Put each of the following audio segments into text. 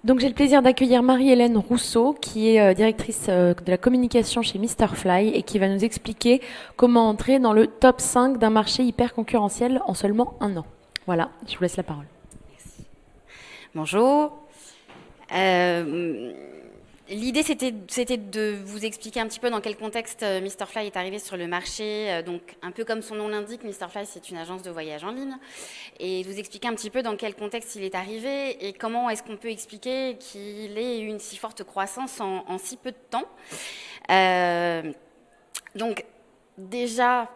Donc j'ai le plaisir d'accueillir Marie-Hélène Rousseau, qui est directrice de la communication chez Mr. Fly et qui va nous expliquer comment entrer dans le top 5 d'un marché hyper concurrentiel en seulement un an. Voilà, je vous laisse la parole. Bonjour. L'idée, c'était de vous expliquer un petit peu dans quel contexte Mr. Fly est arrivé sur le marché. Donc, un peu comme son nom l'indique, Mr. Fly, c'est une agence de voyage en ligne. Et de vous expliquer un petit peu dans quel contexte il est arrivé et comment est-ce qu'on peut expliquer qu'il ait eu une si forte croissance en si peu de temps. Donc, déjà,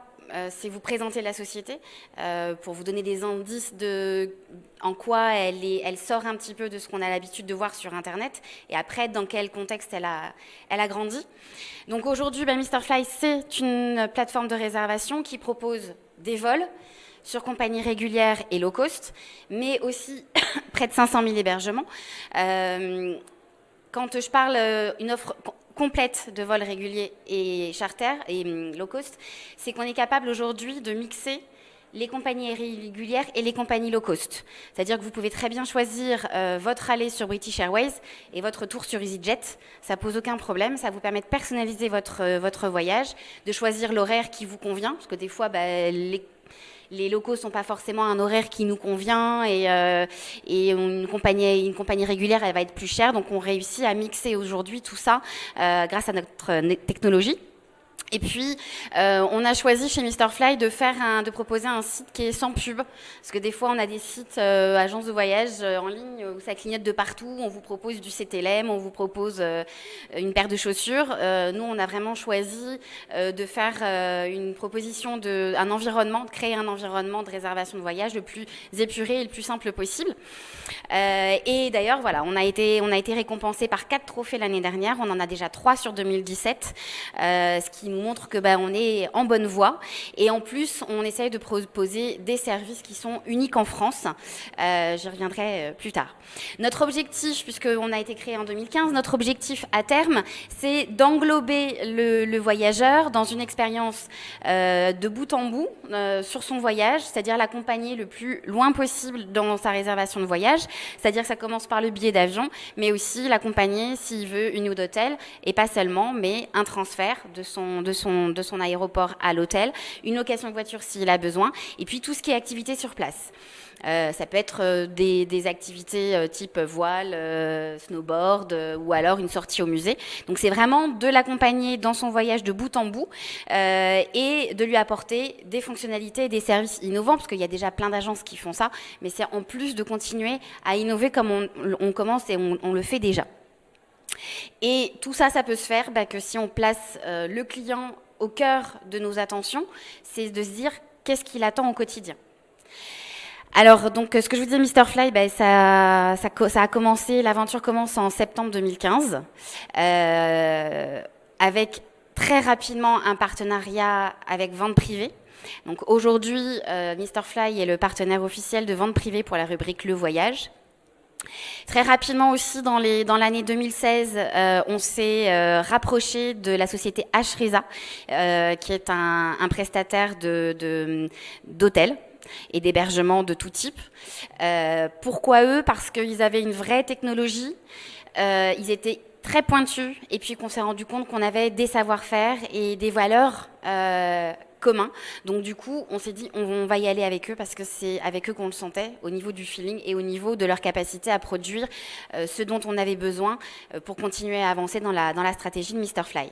c'est vous présenter la société pour vous donner des indices de en quoi elle sort un petit peu de ce qu'on a l'habitude de voir sur Internet et après dans quel contexte elle a grandi. Donc aujourd'hui, Mr. Fly, c'est une plateforme de réservation qui propose des vols sur compagnie régulière et low cost, mais aussi près de 500 000 hébergements. Quand je parle une offre complète de vols réguliers et charter et low cost, c'est qu'on est capable aujourd'hui de mixer les compagnies régulières et les compagnies low cost. C'est-à-dire que vous pouvez très bien choisir votre aller sur British Airways et votre retour sur EasyJet. Ça pose aucun problème. Ça vous permet de personnaliser votre voyage, de choisir l'horaire qui vous convient, parce que des fois, les locaux ne sont pas forcément un horaire qui nous convient et une compagnie régulière, elle va être plus chère. Donc, on réussit à mixer aujourd'hui tout ça grâce à notre technologie. Et puis, on a choisi chez Mr. Fly de proposer un site qui est sans pub. Parce que des fois, on a des sites agences de voyage en ligne où ça clignote de partout. On vous propose du CTLM, on vous propose une paire de chaussures. Nous, on a vraiment choisi de faire une proposition un environnement, de créer un environnement de réservation de voyage le plus épuré et le plus simple possible. Et d'ailleurs, voilà, on a été récompensé par 4 trophées l'année dernière. On en a déjà 3 sur 2017, ce qui nous montre que on est en bonne voie. Et en plus, on essaye de proposer des services qui sont uniques en France. J'y reviendrai plus tard. Notre objectif, puisqu'on a été créé en 2015, notre objectif à terme, c'est d'englober le voyageur dans une expérience de bout en bout sur son voyage, c'est-à-dire l'accompagner le plus loin possible dans sa réservation de voyage. C'est-à-dire que ça commence par le billet d'avion, mais aussi l'accompagner s'il veut une nuit d'hôtel, et pas seulement, mais un transfert de son aéroport à l'hôtel, une location de voiture s'il a besoin, et puis tout ce qui est activité sur place. Ça peut être des activités type voile, snowboard ou alors une sortie au musée. Donc c'est vraiment de l'accompagner dans son voyage de bout en bout et de lui apporter des fonctionnalités et des services innovants, parce qu'il y a déjà plein d'agences qui font ça, mais c'est en plus de continuer à innover comme on commence et on le fait déjà. Et tout ça, ça peut se faire que si on place le client au cœur de nos attentions, c'est de se dire qu'est-ce qu'il attend au quotidien. Alors, donc, ce que je vous disais, Mr. Fly, ça a commencé, l'aventure commence en septembre 2015, avec très rapidement un partenariat avec Vente Privée. Donc, aujourd'hui, Mr. Fly est le partenaire officiel de Vente Privée pour la rubrique Le Voyage. Très rapidement aussi, dans l'année 2016, on s'est rapproché de la société Ashresa, qui est un prestataire d'hôtels et d'hébergements de tout type. Pourquoi eux ? Parce qu'ils avaient une vraie technologie, ils étaient très pointus, et puis qu'on s'est rendu compte qu'on avait des savoir-faire et des valeurs communs. Donc du coup, on s'est dit on va y aller avec eux parce que c'est avec eux qu'on le sentait au niveau du feeling et au niveau de leur capacité à produire ce dont on avait besoin pour continuer à avancer dans la stratégie de Mr. Fly.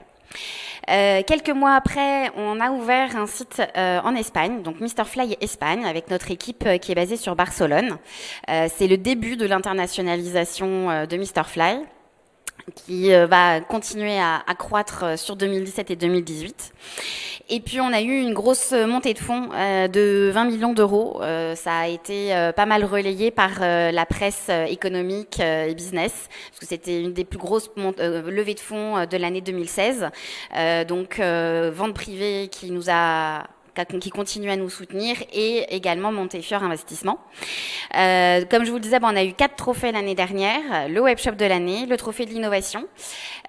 Quelques mois après, on a ouvert un site en Espagne, donc Mr. Fly Espagne, avec notre équipe qui est basée sur Barcelone. C'est le début de l'internationalisation de Mr. Fly, qui va continuer à croître sur 2017 et 2018. Et puis, on a eu une grosse montée de fonds de 20 millions d'euros. Ça a été pas mal relayé par la presse économique et business, parce que c'était une des plus grosses levées de fonds de l'année 2016. Donc, Vente Privée qui continue à nous soutenir, et également Montefiore Investissement. Comme je vous le disais, on a eu 4 trophées l'année dernière, le webshop de l'année, le trophée de l'innovation,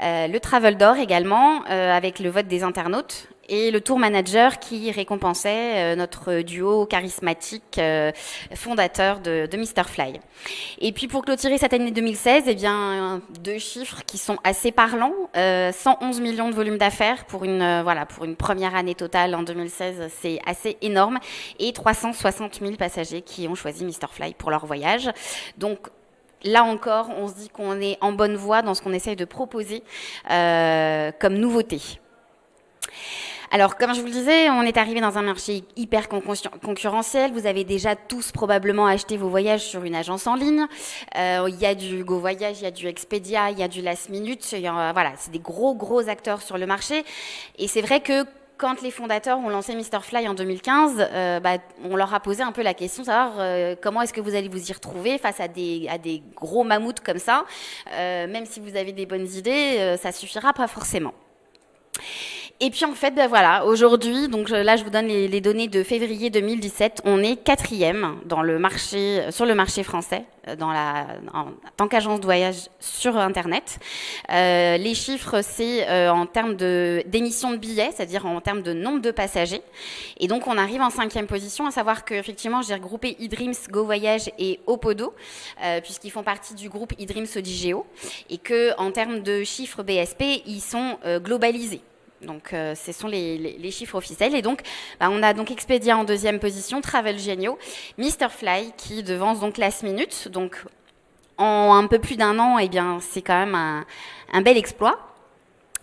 le Travel d'Or également, avec le vote des internautes, et le tour manager qui récompensait notre duo charismatique fondateur de Mr Fly. Et puis pour clôturer cette année 2016, eh bien, 2 chiffres qui sont assez parlants. 111 millions de volume d'affaires pour une première année totale en 2016, c'est assez énorme. Et 360 000 passagers qui ont choisi Mr Fly pour leur voyage. Donc là encore, on se dit qu'on est en bonne voie dans ce qu'on essaye de proposer comme nouveauté. Alors, comme je vous le disais, on est arrivé dans un marché hyper concurrentiel. Vous avez déjà tous probablement acheté vos voyages sur une agence en ligne. Il y a du GoVoyage, il y a du Expedia, il y a du Last Minute. Voilà, c'est des gros acteurs sur le marché. Et c'est vrai que quand les fondateurs ont lancé Mr Fly en 2015, on leur a posé un peu la question de savoir comment est-ce que vous allez vous y retrouver face à des gros mammouths comme ça. Même si vous avez des bonnes idées, ça suffira pas forcément. Et puis en fait, voilà, aujourd'hui, donc là je vous donne les données de février 2017, on est 4e sur le marché français, en tant qu'agence de voyage sur Internet. Les chiffres, c'est en termes d'émissions de billets, c'est-à-dire en termes de nombre de passagers. Et donc on arrive en 5e position, à savoir qu'effectivement j'ai regroupé eDreams, GoVoyage et Opodo, puisqu'ils font partie du groupe eDreams Odigeo, et qu'en termes de chiffres BSP, ils sont globalisés. Donc, ce sont les chiffres officiels. Et donc, on a donc Expedia en 2e position, Travel Genio, Mr Fly qui devance donc Last Minute. Donc, en un peu plus d'1 an, eh bien, c'est quand même un bel exploit.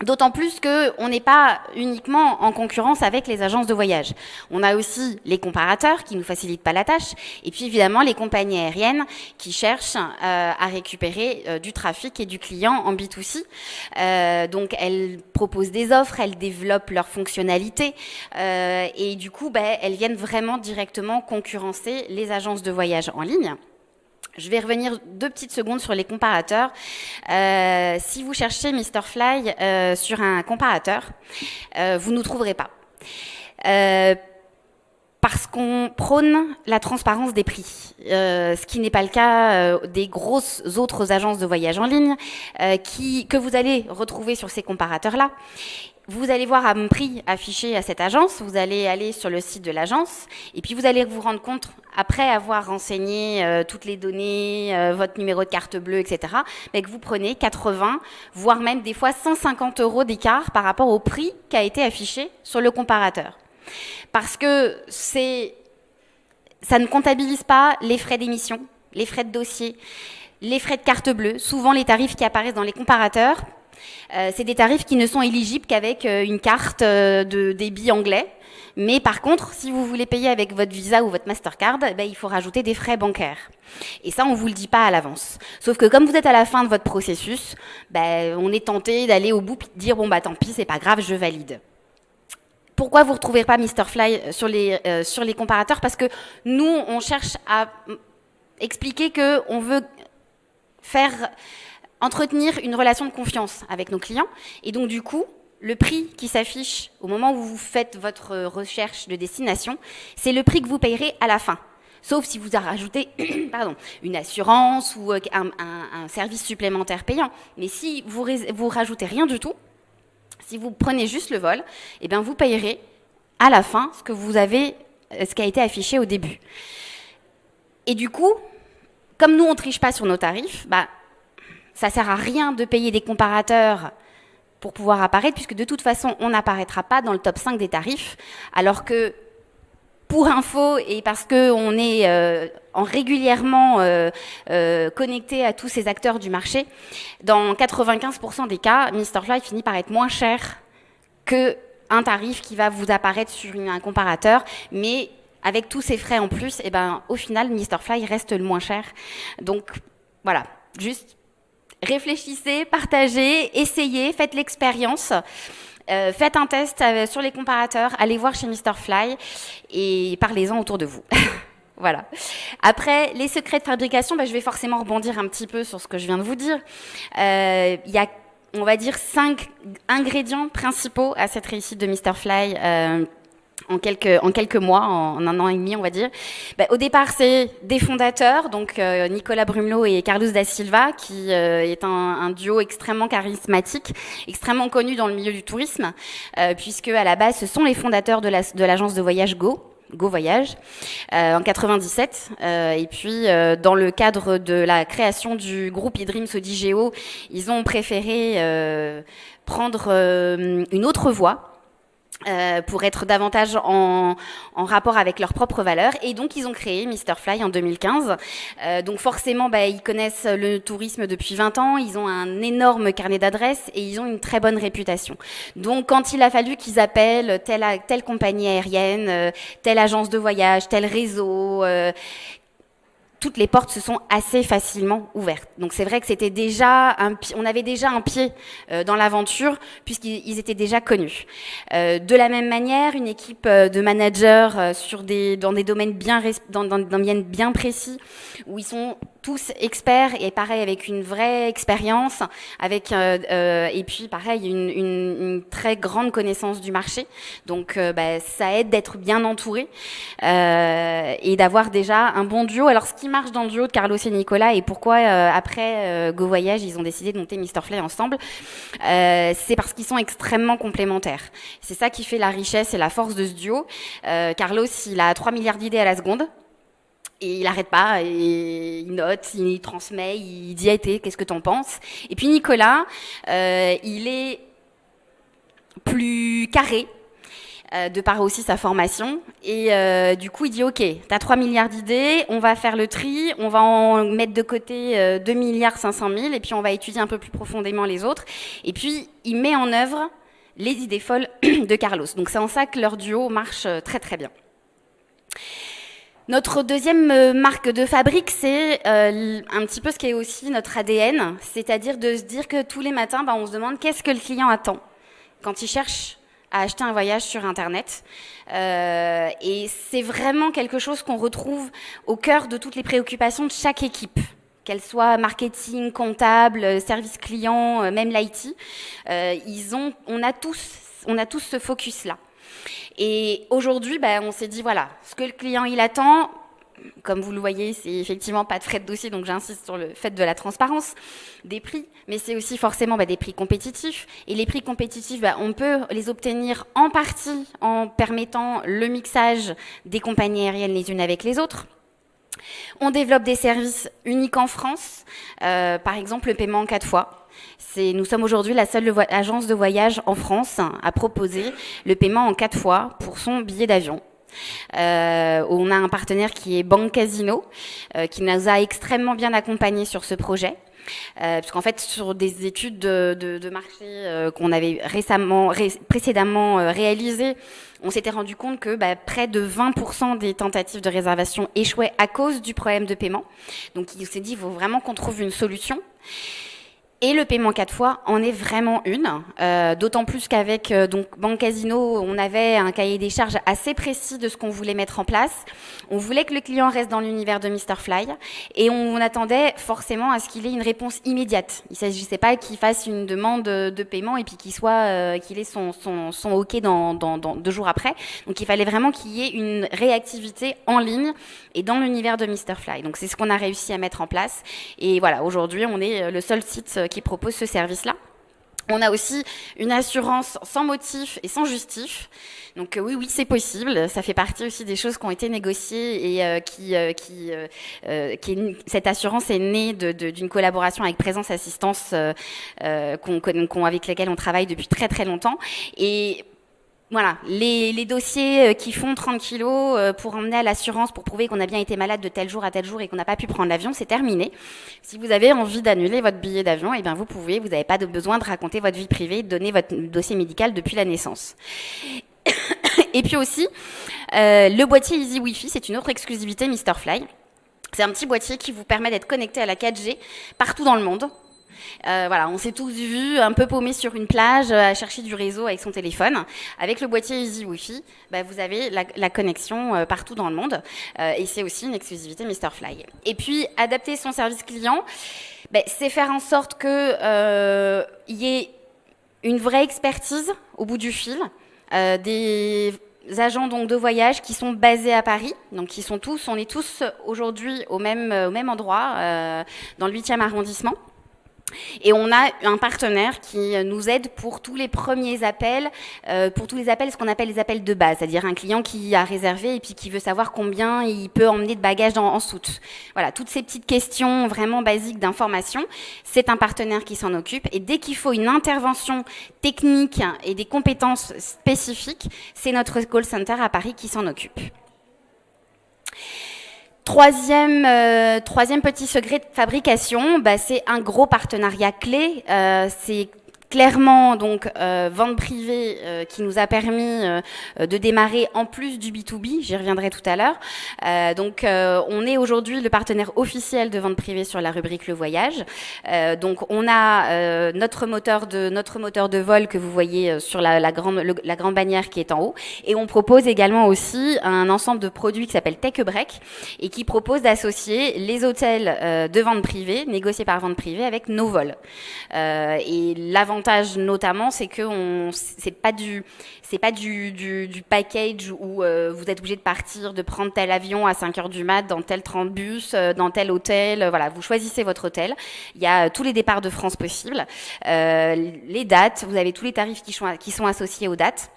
D'autant plus qu'on n'est pas uniquement en concurrence avec les agences de voyage. On a aussi les comparateurs qui nous facilitent pas la tâche, et puis évidemment les compagnies aériennes qui cherchent à récupérer du trafic et du client en B2C. Donc elles proposent des offres, elles développent leurs fonctionnalités, et du coup elles viennent vraiment directement concurrencer les agences de voyage en ligne. Je vais revenir 2 petites secondes sur les comparateurs. Si vous cherchez Mr Fly sur un comparateur, vous ne nous trouverez pas. Parce qu'on prône la transparence des prix, ce qui n'est pas le cas des grosses autres agences de voyage en ligne que vous allez retrouver sur ces comparateurs-là. Vous allez voir un prix affiché à cette agence, vous allez aller sur le site de l'agence et puis vous allez vous rendre compte, après avoir renseigné toutes les données, votre numéro de carte bleue, etc., que vous prenez 80, voire même des fois 150 € d'écart par rapport au prix qui a été affiché sur le comparateur. Parce que ça ne comptabilise pas les frais d'émission, les frais de dossier, les frais de carte bleue, souvent les tarifs qui apparaissent dans les comparateurs. C'est des tarifs qui ne sont éligibles qu'avec une carte de débit anglais. Mais par contre, si vous voulez payer avec votre Visa ou votre Mastercard, il faut rajouter des frais bancaires. Et ça, on ne vous le dit pas à l'avance. Sauf que comme vous êtes à la fin de votre processus, on est tenté d'aller au bout et de dire « tant pis, c'est pas grave, je valide ». Pourquoi vous ne retrouvez pas Mr Fly sur les comparateurs? Parce que nous, on cherche à expliquer qu'on veut entretenir une relation de confiance avec nos clients. Et donc, du coup, le prix qui s'affiche au moment où vous faites votre recherche de destination, c'est le prix que vous payerez à la fin. Sauf si vous rajoutez une assurance ou un service supplémentaire payant. Mais si vous rajoutez rien du tout, si vous prenez juste le vol, vous payerez à la fin ce qui a été affiché au début. Et du coup, comme nous, on ne triche pas sur nos tarifs, ça ne sert à rien de payer des comparateurs pour pouvoir apparaître, puisque de toute façon, on n'apparaîtra pas dans le top 5 des tarifs, alors que, pour info, et parce qu'on est régulièrement connecté à tous ces acteurs du marché, dans 95% des cas, Mr Fly finit par être moins cher qu'un tarif qui va vous apparaître sur un comparateur, mais avec tous ces frais en plus, au final, Mr Fly reste le moins cher. Donc, voilà, juste réfléchissez, partagez, essayez, faites l'expérience. Faites un test sur les comparateurs, allez voir chez Mr Fly et parlez-en autour de vous. Voilà. Après, les secrets de fabrication, je vais forcément rebondir un petit peu sur ce que je viens de vous dire. Il y a, on va dire, 5 ingrédients principaux à cette réussite de Mr Fly. en quelques mois, en un an et demi, on va dire. Au départ, c'est des fondateurs, donc Nicolas Brumelot et Carlos da Silva, qui est un duo extrêmement charismatique, extrêmement connu dans le milieu du tourisme, puisque à la base, ce sont les fondateurs de l'agence de voyage Go Voyage, en 97. Et puis, dans le cadre de la création du groupe eDreams Odigeo, ils ont préféré prendre une autre voie, pour être davantage en rapport avec leurs propres valeurs. Et donc, ils ont créé Mr Fly en 2015. Donc, forcément, ils connaissent le tourisme depuis 20 ans. Ils ont un énorme carnet d'adresses et ils ont une très bonne réputation. Donc, quand il a fallu qu'ils appellent telle compagnie aérienne, telle agence de voyage, tel réseau, toutes les portes se sont assez facilement ouvertes. Donc c'est vrai que c'était déjà on avait déjà un pied dans l'aventure puisqu'ils étaient déjà connus. De la même manière, une équipe de managers dans des domaines bien précis où ils sont tous experts et pareil avec une vraie expérience, et puis pareil une très grande connaissance du marché. Donc ça aide d'être bien entouré et d'avoir déjà un bon duo. Alors ce qui marche dans le duo de Carlos et Nicolas et pourquoi après Go Voyage ils ont décidé de monter Mr Fly ensemble, c'est parce qu'ils sont extrêmement complémentaires. C'est ça qui fait la richesse et la force de ce duo. Carlos, il a 3 milliards d'idées à la seconde. Et il n'arrête pas, et il note, il transmet, il dit qu'est-ce que t'en penses? Et puis Nicolas, il est plus carré, de par aussi sa formation. Et du coup, il dit ok, t'as 3 milliards d'idées, on va faire le tri, on va en mettre de côté 2 milliards 500 000, et puis on va étudier un peu plus profondément les autres. Et puis, il met en œuvre les idées folles de Carlos. Donc c'est en ça que leur duo marche très très bien. Notre deuxième marque de fabrique, c'est un petit peu ce qui est aussi notre ADN, c'est-à-dire de se dire que tous les matins, on se demande qu'est-ce que le client attend quand il cherche à acheter un voyage sur Internet. Et c'est vraiment quelque chose qu'on retrouve au cœur de toutes les préoccupations de chaque équipe, qu'elle soit marketing, comptable, service client, même l'IT. On a tous ce focus-là. Et aujourd'hui, on s'est dit, voilà, ce que le client il attend, comme vous le voyez, c'est effectivement pas de frais de dossier, donc j'insiste sur le fait de la transparence des prix, mais c'est aussi forcément des prix compétitifs. Et les prix compétitifs, on peut les obtenir en partie en permettant le mixage des compagnies aériennes les unes avec les autres. On développe des services uniques en France, par exemple le paiement en 4 fois. Nous sommes aujourd'hui la seule agence de voyage en France à proposer le paiement en 4 fois pour son billet d'avion. On a un partenaire qui est Banque Casino, qui nous a extrêmement bien accompagnés sur ce projet. Puisqu'en fait, sur des études de marché qu'on avait précédemment réalisées, on s'était rendu compte que près de 20% des tentatives de réservation échouaient à cause du problème de paiement. Donc, il s'est dit, il faut vraiment qu'on trouve une solution. Et le paiement 4 fois en est vraiment une, d'autant plus qu'avec Banque Casino, on avait un cahier des charges assez précis de ce qu'on voulait mettre en place. On voulait que le client reste dans l'univers de Mr Fly et on attendait forcément à ce qu'il ait une réponse immédiate. Il ne s'agissait pas qu'il fasse une demande de paiement et puis qu'il ait son OK dans 2 jours après. Donc il fallait vraiment qu'il y ait une réactivité en ligne et dans l'univers de Mr Fly. Donc c'est ce qu'on a réussi à mettre en place. Et voilà, aujourd'hui, on est le seul site qui propose ce service-là. On a aussi une assurance sans motif et sans justif. Donc oui, c'est possible. Ça fait partie aussi des choses qui ont été négociées et cette assurance est née d'une collaboration avec Présence Assistance avec lesquels on travaille depuis très très longtemps. Et voilà, les dossiers qui font 30 kilos pour emmener à l'assurance pour prouver qu'on a bien été malade de tel jour à tel jour et qu'on n'a pas pu prendre l'avion, c'est terminé. Si vous avez envie d'annuler votre billet d'avion, vous pouvez, vous n'avez pas besoin de raconter votre vie privée, de donner votre dossier médical depuis la naissance. Et puis aussi, le boîtier Easy Wi-Fi, c'est une autre exclusivité Mr Fly. C'est un petit boîtier qui vous permet d'être connecté à la 4G partout dans le monde. On s'est tous vus un peu paumés sur une plage à chercher du réseau avec son téléphone. Avec le boîtier Easy Wi-Fi, vous avez la connexion partout dans le monde et c'est aussi une exclusivité Mr Fly. Et puis, adapter son service client, c'est faire en sorte que y ait une vraie expertise au bout du fil, des agents donc de voyage qui sont basés à Paris, donc on est tous aujourd'hui au même endroit, dans le 8e arrondissement. Et on a un partenaire qui nous aide pour tous les premiers appels, ce qu'on appelle les appels de base, c'est-à-dire un client qui a réservé et puis qui veut savoir combien il peut emmener de bagages en soute. Voilà, toutes ces petites questions vraiment basiques d'information, c'est un partenaire qui s'en occupe. Et dès qu'il faut une intervention technique et des compétences spécifiques, c'est notre call center à Paris qui s'en occupe. Troisième petit secret de fabrication, c'est un gros partenariat clé. C'est clairement donc vente privée qui nous a permis de démarrer en plus du B2B, j'y reviendrai tout à l'heure. On est aujourd'hui le partenaire officiel de vente privée sur la rubrique Le Voyage. Donc on a notre moteur de vol que vous voyez sur la grande bannière qui est en haut, et on propose également aussi un ensemble de produits qui s'appelle Take a Break et qui propose d'associer les hôtels de vente privée négociés par vente privée avec nos vols. Et l'avantage notamment, c'est que c'est pas du package où vous êtes obligé de partir, de prendre tel avion à 5h du mat, dans tel train de bus, dans tel hôtel. Voilà, vous choisissez votre hôtel. Il y a tous les départs de France possibles, les dates. Vous avez tous les tarifs qui sont associés aux dates.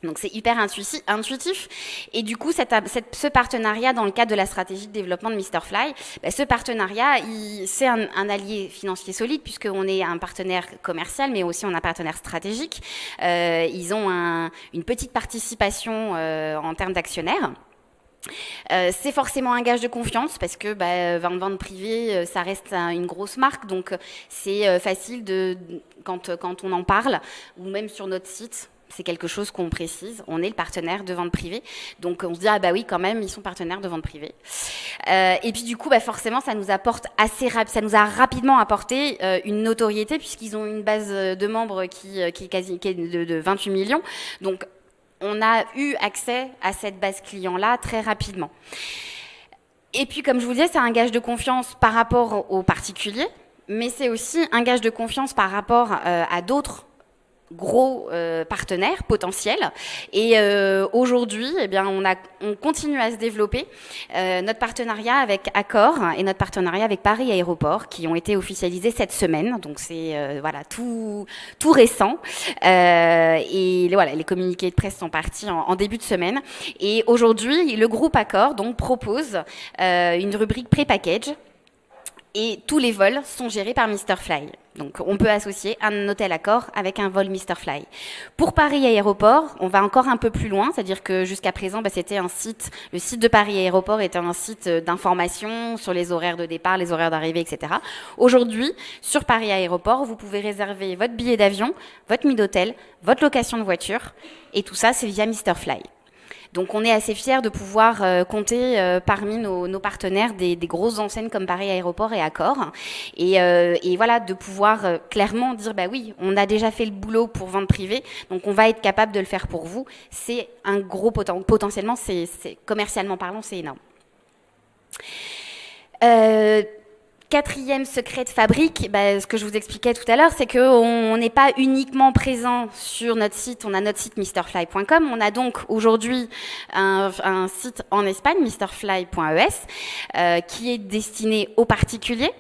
Donc c'est hyper intuitif. Et du coup, ce partenariat, dans le cadre de la stratégie de développement de Mr Fly, ce partenariat, c'est un allié financier solide, puisqu'on est un partenaire commercial, mais aussi on a un partenaire stratégique. Ils ont une petite participation en termes d'actionnaires. C'est forcément un gage de confiance parce que vente privée, ça reste une grosse marque, donc c'est facile quand on en parle, ou même sur notre site. C'est quelque chose qu'on précise. On est le partenaire de vente privée. Donc, on se dit, oui, quand même, ils sont partenaires de vente privée. Et puis, du coup, forcément, ça nous a rapidement apporté une notoriété puisqu'ils ont une base de membres qui est de 28 millions. Donc, on a eu accès à cette base client-là très rapidement. Et puis, comme je vous disais, c'est un gage de confiance par rapport aux particuliers, mais c'est aussi un gage de confiance par rapport à d'autres gros partenaires potentiels. Et aujourd'hui, on continue à se développer. Notre partenariat avec Accor et notre partenariat avec Paris Aéroport, qui ont été officialisés cette semaine. Donc c'est tout récent. Et les communiqués de presse sont partis en début de semaine. Et aujourd'hui, le groupe Accor propose une rubrique pré-package. Et tous les vols sont gérés par Mr Fly. Donc, on peut associer un hôtel Accor avec un vol Mr Fly. Pour Paris Aéroport, on va encore un peu plus loin, c'est-à-dire que jusqu'à présent, c'était le site de Paris Aéroport était un site d'information sur les horaires de départ, les horaires d'arrivée, etc. Aujourd'hui, sur Paris Aéroport, vous pouvez réserver votre billet d'avion, votre nuit d'hôtel, votre location de voiture, et tout ça, c'est via Mr Fly. Donc on est assez fiers de pouvoir compter parmi nos partenaires des grosses enseignes comme Paris Aéroport et Accor. Et de pouvoir clairement dire, oui, on a déjà fait le boulot pour vente privée, donc on va être capable de le faire pour vous. C'est un gros potentiellement, c'est commercialement parlant, c'est énorme. Quatrième secret de fabrique, ce que je vous expliquais tout à l'heure, c'est qu'on n'est pas uniquement présent sur notre site. On a notre site mrfly.com. On a donc aujourd'hui un site en Espagne, mrfly.es, qui est destiné aux particuliers.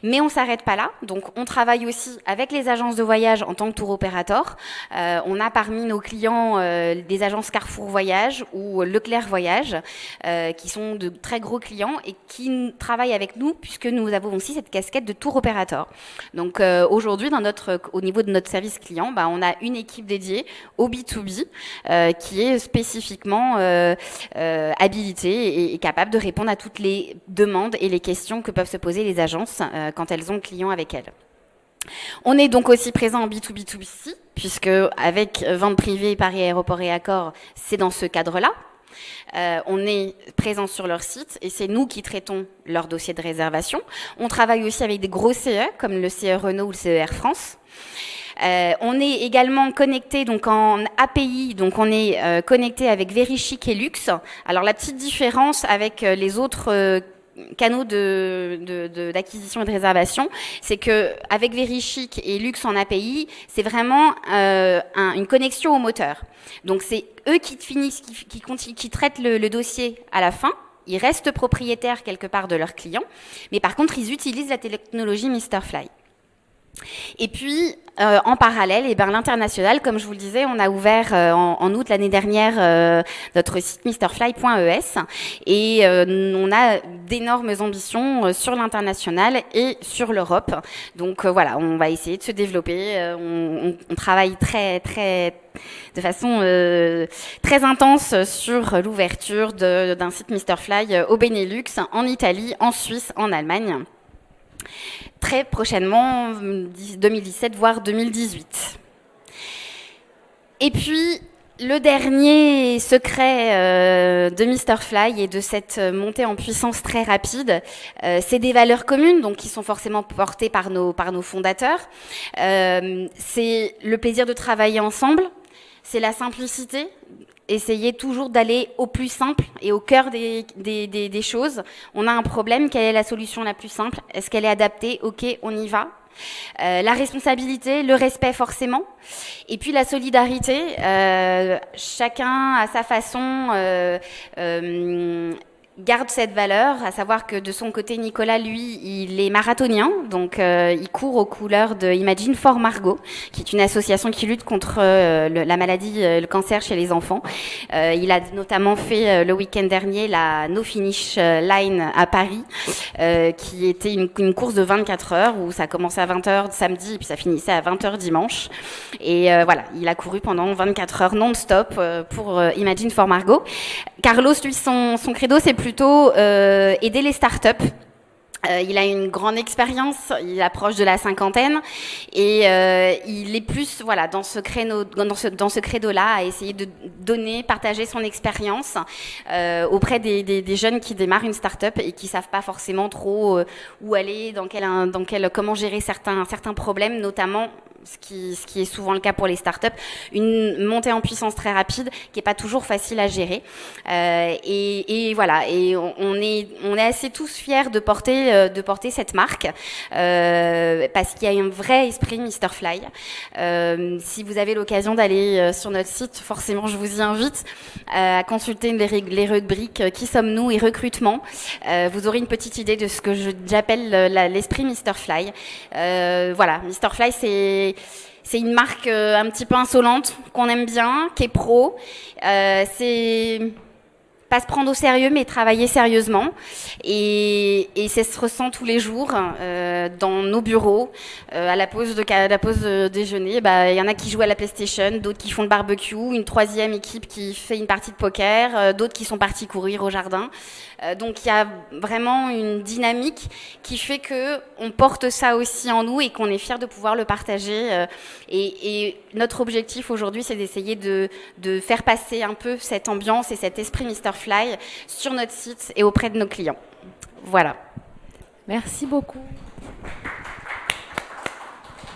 Mais on ne s'arrête pas là. Donc, on travaille aussi avec les agences de voyage en tant que tour opérateur. On a parmi nos clients des agences Carrefour Voyage ou Leclerc Voyage, qui sont de très gros clients et qui travaillent avec nous puisque nous avons aussi cette casquette de tour opérateur. Donc, aujourd'hui, au niveau de notre service client, on a une équipe dédiée au B2B qui est spécifiquement habilitée et capable de répondre à toutes les demandes et les questions que peuvent se poser les agences quand elles ont client avec elles. On est donc aussi présent en B2B2C, puisque avec vente privée, Paris Aéroport et Accor, c'est dans ce cadre-là. On est présent sur leur site et c'est nous qui traitons leur dossier de réservation. On travaille aussi avec des gros CE, comme le CE Renault ou le CE Air France. On est également connecté donc en API, donc on est connecté avec Verichic et Lux. Alors la petite différence avec les autres canaux d'acquisition et de réservation, c'est qu'avec Verichic et Lux en API, c'est vraiment une connexion au moteur. Donc c'est eux qui traitent le dossier à la fin. Ils restent propriétaires quelque part de leurs clients, mais par contre, ils utilisent la technologie Mr.Fly. Et puis, en parallèle, l'international, comme je vous le disais, on a ouvert en août l'année dernière notre site mrfly.es et on a d'énormes ambitions sur l'international et sur l'Europe. Donc voilà, on va essayer de se développer. On travaille de façon très intense sur l'ouverture d'un site Mr.Fly au Benelux, en Italie, en Suisse, en Allemagne. Très prochainement, 2017, voire 2018. Et puis, le dernier secret de Mr.Fly et de cette montée en puissance très rapide, c'est des valeurs communes, donc qui sont forcément portées par nos fondateurs. C'est le plaisir de travailler ensemble, c'est la simplicité. Essayer toujours d'aller au plus simple et au cœur des choses. On a un problème, quelle est la solution la plus simple? Est-ce qu'elle est adaptée? Ok, on y va. La responsabilité, le respect forcément, et puis la solidarité. Chacun à sa façon garde cette valeur, à savoir que de son côté, Nicolas, lui, il est marathonien, donc il court aux couleurs de Imagine for Margot, qui est une association qui lutte contre la maladie, le cancer chez les enfants. Il a notamment fait le week-end dernier la No Finish Line à Paris, qui était une course de 24 heures, où ça commençait à 20h samedi, et puis ça finissait à 20h dimanche. Et voilà, il a couru pendant 24 heures non-stop pour Imagine for Margot. Carlos, lui, son credo, c'est plutôt aider les startups. Il a une grande expérience, il approche de la cinquantaine et il est plus dans ce credo-là à essayer de donner, partager son expérience auprès des jeunes qui démarrent une start-up et qui savent pas forcément trop où aller, comment gérer certains problèmes, notamment ce qui est souvent le cas pour les startups, une montée en puissance très rapide qui est pas toujours facile à gérer. Et voilà, et on est assez tous fiers de porter cette marque parce qu'il y a un vrai esprit Mr.Fly. Si vous avez l'occasion d'aller sur notre site, forcément je vous y invite à consulter les rubriques Qui sommes-nous et recrutement. Vous aurez une petite idée de ce que j'appelle l'esprit Mr.Fly. Voilà, Mr.Fly c'est une marque un petit peu insolente, qu'on aime bien, qui est pro. C'est pas se prendre au sérieux, mais travailler sérieusement. Et ça se ressent tous les jours dans nos bureaux. À la pause déjeuner, il y en a qui jouent à la PlayStation, d'autres qui font le barbecue, une troisième équipe qui fait une partie de poker, d'autres qui sont partis courir au jardin. Donc il y a vraiment une dynamique qui fait que on porte ça aussi en nous et qu'on est fiers de pouvoir le partager. Et notre objectif aujourd'hui, c'est d'essayer de faire passer un peu cette ambiance et cet esprit Mr.Fly sur notre site et auprès de nos clients. Voilà. Merci beaucoup.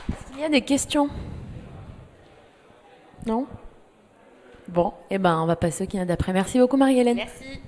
Est-ce qu'il y a des questions? Non? Bon, on va passer au qui d'après. Merci beaucoup, Marie-Hélène. Merci.